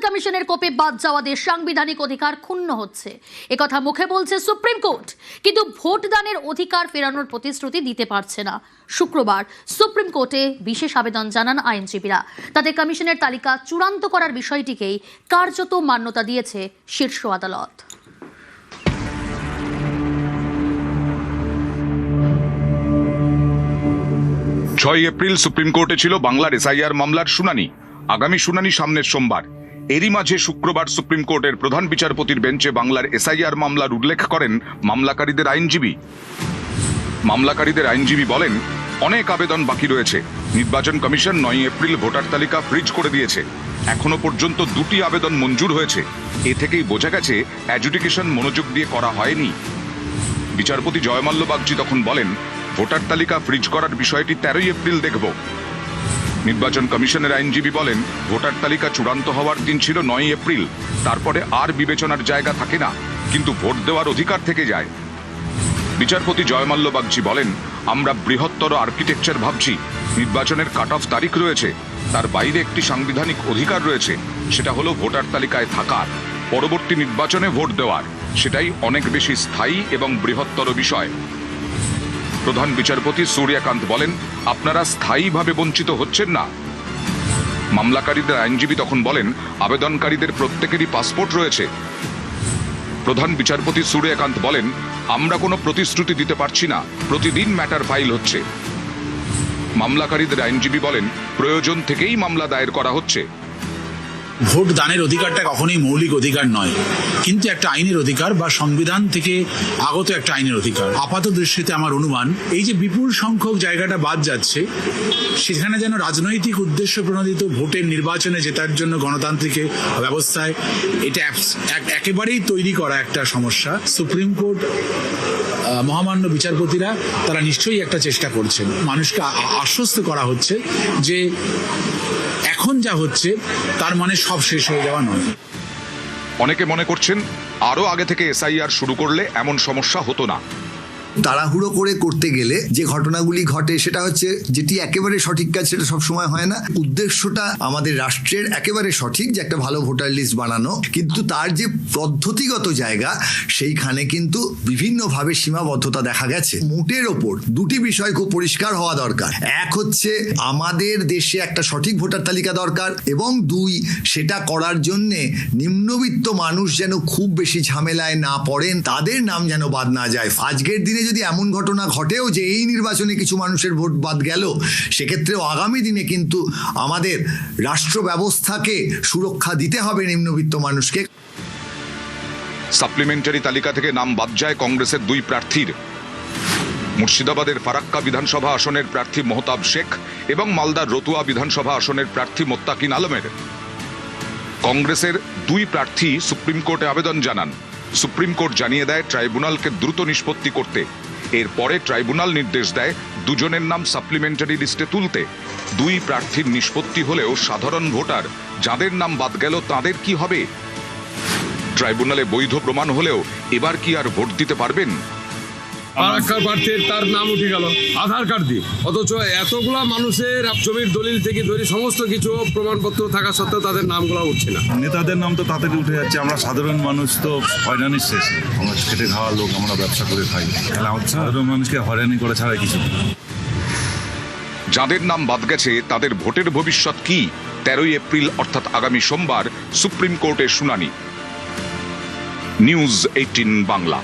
কমিশনের কোপে বাদ যাওয়াদের সাংবিধানিক অধিকার ক্ষুণ্ণ হচ্ছে একথা মুখে বলছে সুপ্রিম কোর্ট, কিন্তু ভোটদানের অধিকার ফেরানোর প্রতিশ্রুতি দিতে পারছে না। শুক্রবার সুপ্রিম কোর্টে বিশেষ আবেদন জানান আইনজীবীরা। তাদের কমিশনের তালিকা চূড়ান্ত করার বিষয়টিকেই কার্যত মান্যতা দিয়েছে শীর্ষ আদালত। 6 এপ্রিল সুপ্রিম কোর্টে ছিল বাংলার এসআইআর মামলার শুনানি। আগামী শুনানি সামনের সোমবার। এরই মাঝে শুক্রবার সুপ্রিম কোর্টের প্রধান বিচারপতির বেঞ্চে বাংলার এসআইআর মামলার উল্লেখ করেন মামলাকারীদের আইনজীবী। বলেন, অনেক আবেদন বাকি রয়েছে। নির্বাচন কমিশন 9 এপ্রিল ভোটার তালিকা ফ্রিজ করে দিয়েছে। এখনো পর্যন্ত 2টি আবেদন মঞ্জুর হয়েছে। এ থেকেই বোঝা গেছে অ্যাডজুডিকেশন মনোযোগ দিয়ে করা হয়নি। বিচারপতি জয়মাল্য বাগচি তখন বলেন, ভোটার তালিকা ফ্রিজ করার বিষয়টি 13 এপ্রিল দেখব। নির্বাচন কমিশনের আইনজীবী বলেন, ভোটার তালিকা চূড়ান্ত হওয়ার দিন ছিল 9 এপ্রিল। তারপরে আর বিবেচনার জায়গা থাকে না, কিন্তু ভোট দেওয়ার অধিকার থেকে যায়। বিচারপতি জয়মাল্য বাগচি বলেন, আমরা বৃহত্তর আর্কিটেকচার ভাবছি। নির্বাচনের কাট অফ তারিখ রয়েছে, তার বাইরে একটি সাংবিধানিক অধিকার রয়েছে, সেটা হলো ভোটার তালিকায় থাকার, পরবর্তী নির্বাচনে ভোট দেওয়ার। সেটাই অনেক বেশি স্থায়ী এবং বৃহত্তর বিষয়। প্রধান বিচারপতি সূর্যকান্ত বলেন, আপনারা স্থায়ীভাবে বঞ্চিত হচ্ছেন না। মামলাকারীদের আইনজীবী তখন বলেন, আবেদনকারীদের প্রত্যেকেরই পাসপোর্ট রয়েছে। প্রধান বিচারপতি সূর্যকান্ত বলেন, আমরা কোনো প্রতিশ্রুতি দিতে পারছি না, প্রতিদিন ম্যাটার ফাইল হচ্ছে। মামলাকারীদের আইনজীবী বলেন, প্রয়োজন থেকেই মামলা দায়ের করা হচ্ছে। ভোট দানের অধিকারটা কখনোই মৌলিক অধিকার নয়, কিন্তু একটা আইনের অধিকার বা সংবিধান থেকে আগত একটা আইনের অধিকার। আপাত দৃষ্টিতে আমার অনুমান, এই যে বিপুল সংখ্যক জায়গাটা বাদ যাচ্ছে, সেখানে যেন রাজনৈতিক উদ্দেশ্য প্রণোদিত ভোটের নির্বাচনে জেতার জন্য গণতান্ত্রিক ব্যবস্থায় এটা একেবারেই তৈরি করা একটা সমস্যা। সুপ্রিম কোর্ট মহামান্য বিচারপতিরা তারা নিশ্চয়ই একটা চেষ্টা করছেন। মানুষকে আশ্বস্ত করা হচ্ছে যে এখন যা হচ্ছে তার মানে সব শেষ হয়ে যাওয়া নয়। অনেকে মনে করছেন, আরো আগে থেকে এসআইআর শুরু করলে এমন সমস্যা হতো না। তাড়াহুড়ো করে করতে গেলে যে ঘটনাগুলি ঘটে, সেটা হচ্ছে যেটি একেবারে সঠিক কাজ, সেটা সবসময় হয় না। উদ্দেশ্যটা আমাদের রাষ্ট্রের একেবারে সঠিক, যে একটা ভালো ভোটার লিস্ট বানানো, কিন্তু তার যে পদ্ধতিগত জায়গা, সেইখানে কিন্তু বিভিন্নভাবে সীমাবদ্ধতা দেখা গেছে। মোটের ওপর 2টি বিষয় খুব পরিষ্কার হওয়া দরকার। এক হচ্ছে আমাদের দেশে একটা সঠিক ভোটার তালিকা দরকার, এবং 2, সেটা করার জন্যে নিম্নবিত্ত মানুষ যেন খুব বেশি ঝামেলায় না পড়েন, তাদের নাম যেন বাদ না যায়। আজকের দিনে যদি এমন ঘটনা ঘটেও যে এই নির্বাচনে কিছু মানুষের ভোট বাদ গেল, সেক্ষেত্রেও আগামী দিনে কিন্তু আমাদের রাষ্ট্র ব্যবস্থাকে সুরক্ষা দিতে হবে নিম্নবিত্ত মানুষকে। সাপ্লিমেন্টারি তালিকা থেকে নাম বাদ যায় কংগ্রেসের 2 প্রার্থীর। মুর্শিদাবাদের ফারাক্কা বিধানসভা আসনের প্রার্থী মহতাব শেখ এবং মালদার রতুয়া বিধানসভা আসনের প্রার্থী মোত্তাকিন আলমের। কংগ্রেসের 2 প্রার্থী সুপ্রিম কোর্টে আবেদন জানান। সুপ্রিম কোর্ট জানিয়ে দেয় ট্রাইব্যুনালকে দ্রুত নিষ্পত্তি করতে। এরপরে ট্রাইব্যুনাল নির্দেশ দেয় 2 জনের নাম সাপ্লিমেন্টারি লিস্টে তুলতে। 2 প্রার্থীর নিষ্পত্তি হলেও সাধারণ ভোটার যাদের নাম বাদ গেল তাদের কি হবে? ট্রাইব্যুনালে বৈধ প্রমাণ হলেও এবার কি আর ভোট দিতে পারবেন? ফারাক্কার প্রার্থীর তার নাম উঠে গেল আধার কার্ড দিয়ে, অথচ এতগুলা মানুষের জমির দলিল থেকে ধরে সমস্ত কিছু প্রমাণপত্র থাকা সত্ত্বেও তাদের নামগুলো উঠছে না। নেতাদের নাম তো তাড়াতাড়ি উঠে যাচ্ছে, আমরা সাধারণ মানুষ তো হয়রানির শেষ। আমরা খেটে খাওয়া লোক, আমরা ব্যবসা করে খাই, তাহলে আমাদের সাধারণ মানুষকে হয়রানি করে ছাড়া কিছু। যাদের নাম বাদ গেছে তাদের ভোটের ভবিষ্যৎ কি? 13 এপ্রিল অর্থাৎ আগামী সোমবার সুপ্রিম কোর্টের শুনানি। নিউজ 18 বাংলা।